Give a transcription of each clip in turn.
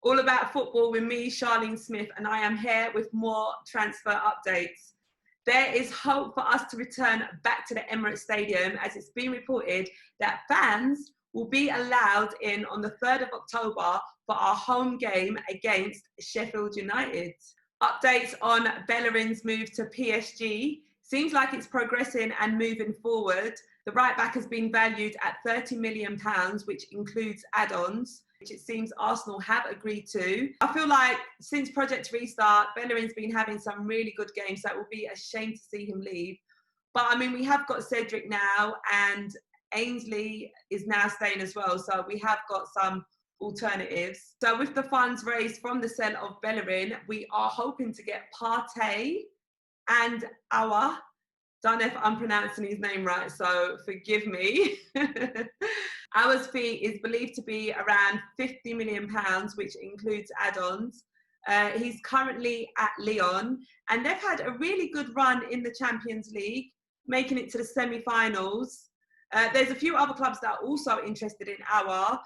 All about football with me, Charlene Smith, and I am here with more transfer updates. There is hope for us to return back to the Emirates Stadium, as it's been reported that fans will be allowed in on the 3rd of October for our home game against Sheffield United. Updates on Bellerin's move to PSG. Seems like it's progressing and moving forward. The right back has been valued at £30 million, which includes add-ons, which it seems Arsenal have agreed to. I feel like since Project Restart, Bellerin's been having some really good games, so it will be a shame to see him leave. But I mean, we have got Cedric now, and Ainsley is now staying as well, so we have got some alternatives. So with the funds raised from the sale of Bellerin, we are hoping to get Partey and our, don't know if I'm pronouncing his name right, so forgive me. Ours fee is believed to be around £50 million, which includes add-ons. He's currently at Lyon, and they've had a really good run in the Champions League, making it to the semi-finals. There's a few other clubs that are also interested in our,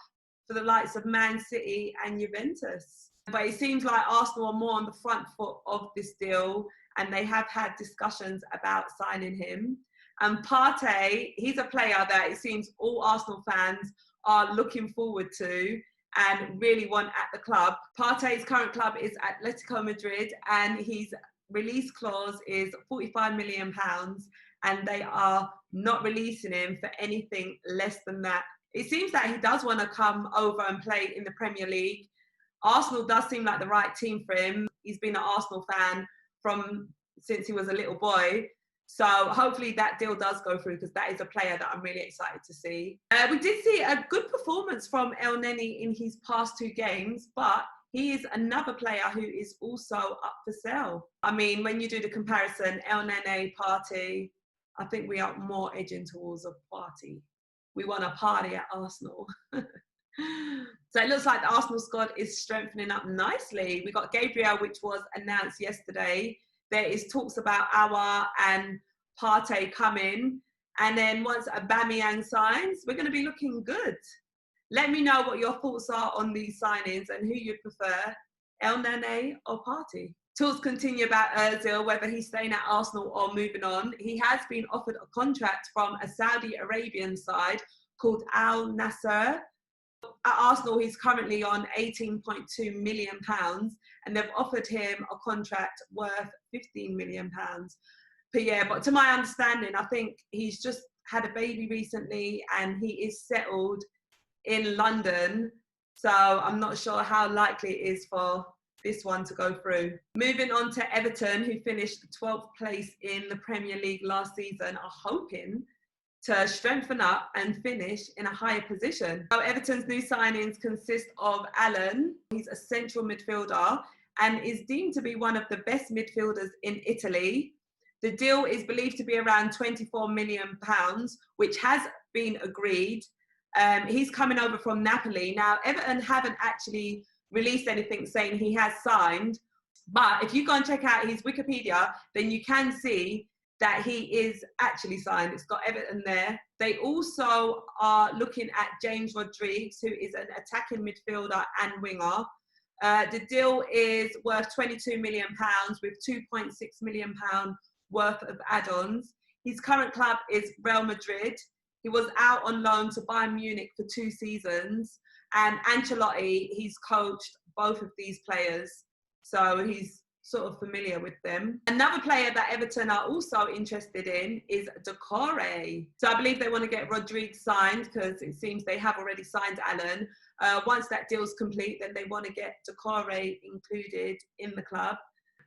for the likes of Man City and Juventus. But it seems like Arsenal are more on the front foot of this deal, and they have had discussions about signing him. And Partey, he's a player that it seems all Arsenal fans are looking forward to and really want at the club. Partey's current club is Atletico Madrid, and his release clause is £45 million, and they are not releasing him for anything less than that. It seems that he does want to come over and play in the Premier League. Arsenal does seem like the right team for him. He's been an Arsenal fan since he was a little boy. So hopefully that deal does go through, because that is a player that I'm really excited to see. We did see a good performance from El Neni in his past 2 games, but he is another player who is also up for sale. I mean, when you do the comparison, El Neni, Partey, I think we are more edging towards a party. We want a party at Arsenal. So it looks like the Arsenal squad is strengthening up nicely. We got Gabriel, which was announced yesterday. There is talks about Aouar and Partey coming. And then once Aubameyang signs, we're going to be looking good. Let me know what your thoughts are on these signings and who you'd prefer, El Nene or Partey. Talks continue about Ozil, whether he's staying at Arsenal or moving on. He has been offered a contract from a Saudi Arabian side called Al Nasser. At Arsenal, he's currently on £18.2 million, and they've offered him a contract worth £15 million per year. But to my understanding, I think he's just had a baby recently and he is settled in London. So I'm not sure how likely it is for this one to go through. Moving on to Everton, who finished 12th place in the Premier League last season, are hoping to strengthen up and finish in a higher position. So Everton's new signings consist of Allen. He's a central midfielder and is deemed to be one of the best midfielders in Italy. The deal is believed to be around £24 million, which has been agreed. He's coming over from Napoli. Now, Everton haven't actually released anything saying he has signed, but if you go and check out his Wikipedia, then you can see that he is actually signed. It's got Everton there. They also are looking at James Rodriguez, who is an attacking midfielder and winger. The deal is worth £22 million with £2.6 million worth of add-ons. His current club is Real Madrid. He was out on loan to Bayern Munich for 2 seasons. And Ancelotti, he's coached both of these players, so he's sort of familiar with them. Another player that Everton are also interested in is Decore. So I believe they want to get Rodriguez signed, because it seems they have already signed Allen. Once that deal's complete, then they want to get Decore included in the club.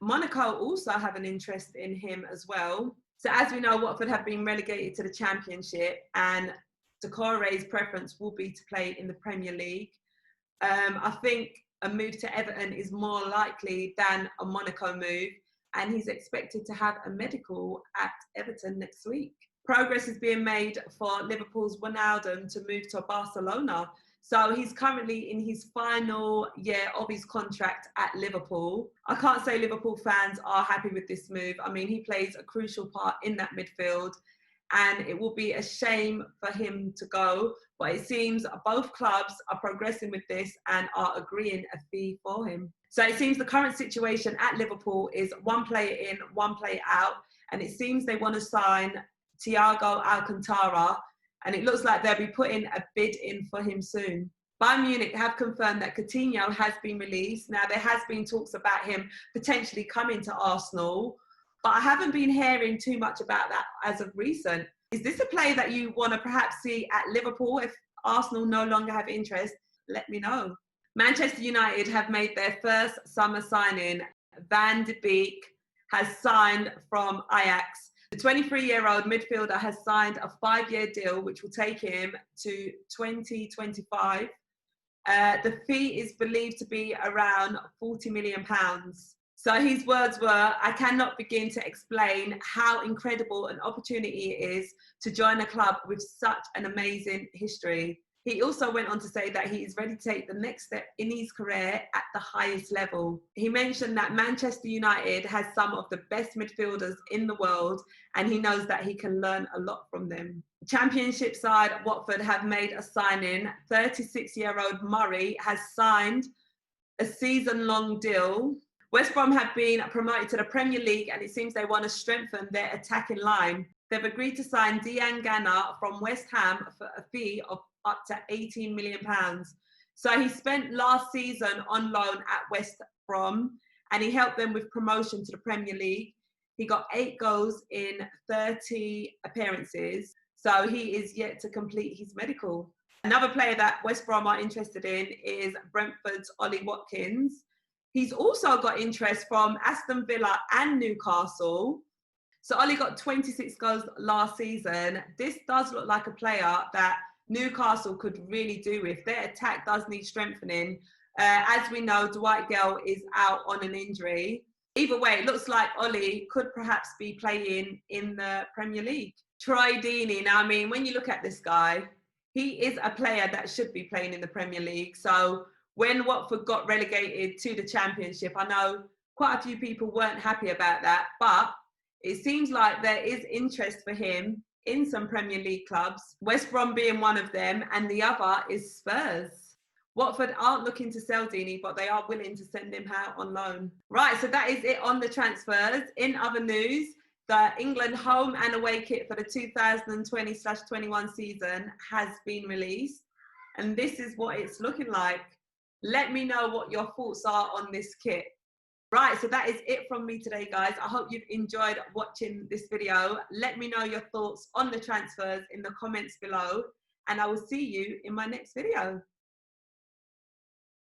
Monaco also have an interest in him as well. So as we know, Watford have been relegated to the Championship, and Decore's preference will be to play in the Premier League. I think a move to Everton is more likely than a Monaco move, and he's expected to have a medical at Everton next week. Progress is being made for Liverpool's Wijnaldum to move to Barcelona. So he's currently in his final year of his contract at Liverpool. I can't say Liverpool fans are happy with this move. I mean, he plays a crucial part in that midfield, and it will be a shame for him to go. But it seems both clubs are progressing with this and are agreeing a fee for him. So it seems the current situation at Liverpool is one player in, one player out, and it seems they want to sign Thiago Alcantara, and it looks like they'll be putting a bid in for him soon. Bayern Munich have confirmed that Coutinho has been released. Now, there has been talks about him potentially coming to Arsenal, but I haven't been hearing too much about that as of recent. Is this a player that you want to perhaps see at Liverpool if Arsenal no longer have interest? Let me know. Manchester United have made their first summer signing. Van de Beek has signed from Ajax. The 23-year-old midfielder has signed a 5-year deal, which will take him to 2025. The fee is believed to be around £40 million. So his words were, "I cannot begin to explain how incredible an opportunity it is to join a club with such an amazing history." He also went on to say that he is ready to take the next step in his career at the highest level. He mentioned that Manchester United has some of the best midfielders in the world, and he knows that he can learn a lot from them. Championship side Watford have made a signing. 36-year-old Murray has signed a season-long deal. West Brom have been promoted to the Premier League, and it seems they want to strengthen their attacking line. They've agreed to sign Dian Ganna from West Ham for a fee of up to £18 million. So he spent last season on loan at West Brom, and he helped them with promotion to the Premier League. He got 8 goals in 30 appearances, so he is yet to complete his medical. Another player that West Brom are interested in is Brentford's Ollie Watkins. He's also got interest from Aston Villa and Newcastle. So Ollie got 26 goals last season. This does look like a player that Newcastle could really do with. Their attack does need strengthening. As we know, Dwight Gale is out on an injury. Either way, it looks like Ollie could perhaps be playing in the Premier League. Troy Deeney. Now, I mean, when you look at this guy, he is a player that should be playing in the Premier League. So when Watford got relegated to the Championship, I know quite a few people weren't happy about that, but it seems like there is interest for him in some Premier League clubs, West Brom being one of them, and the other is Spurs. Watford aren't looking to sell Deeney, but they are willing to send him out on loan. Right, so that is it on the transfers. In other news, the England home and away kit for the 2020/21 season has been released, and this is what it's looking like. Let me know what your thoughts are on this kit. Right, so that is it from me today, guys. I hope you've enjoyed watching this video. Let me know your thoughts on the transfers in the comments below, and I will see you in my next video.